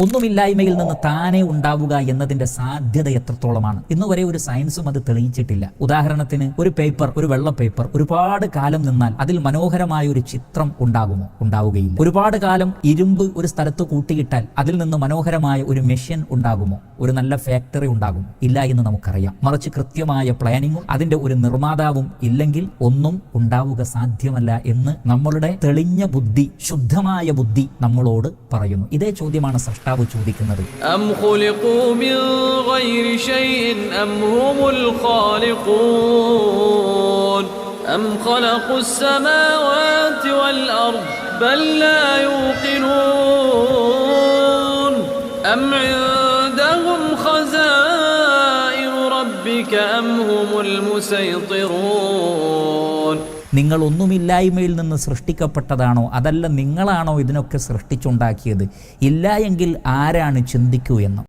ഒന്നുമില്ലായ്മയിൽ നിന്ന് താനെ ഉണ്ടാവുക എന്നതിന്റെ സാധ്യത എത്രത്തോളമാണ് ഇന്ന് വരെ ഒരു സയൻസും അത് തെളിയിച്ചിട്ടില്ല. ഉദാഹരണത്തിന് ഒരു പേപ്പർ, ഒരു വെള്ള പേപ്പർ ഒരുപാട് കാലം നിന്നാൽ അതിൽ മനോഹരമായ ഒരു ചിത്രം ഉണ്ടാകുമോ? ഉണ്ടാവുകയില്ല. ഒരുപാട് കാലം ഇരുമ്പ് ഒരു സ്ഥലത്ത് കൂട്ടിയിട്ടാൽ അതിൽ നിന്ന് മനോഹരമായ ഒരു മെഷീൻ ഉണ്ടാകുമോ? ഒരു നല്ല ഫാക്ടറി ഉണ്ടാകുമോ? ഇല്ല എന്ന് നമുക്കറിയാം. മറിച്ച് കൃത്യമായ പ്ലാനിങ്ങും അതിന്റെ ഒരു നിർമ്മാതാവും ഇല്ലെങ്കിൽ ഒന്നും ഉണ്ടാവുക സാധ്യമല്ല എന്ന് നമ്മളുടെ തെളിഞ്ഞ ബുദ്ധി, ശുദ്ധമായ ബുദ്ധി നമ്മളോട് പറയുന്നു. ഇതേ ചോദ്യമാണ് സൃഷ്ടാവ് ചോദിക്കുന്നത്. أم خلقوا من غير شيء أم هم الخالقون أم خلقوا السماوات والأرض بل لا يوقنون أم عندهم خزائن ربك أم هم المسيطرون. നിങ്ങൾ ഒന്നുമില്ലായ്മയിൽ നിന്ന് സൃഷ്ടിക്കപ്പെട്ടതാണോ, അതല്ല നിങ്ങളാണോ ഇതിനൊക്കെ സൃഷ്ടിച്ചുണ്ടാക്കിയത്? ഇല്ല എങ്കിൽ ആരാണ് ചിന്തിക്കൂ എന്ന്.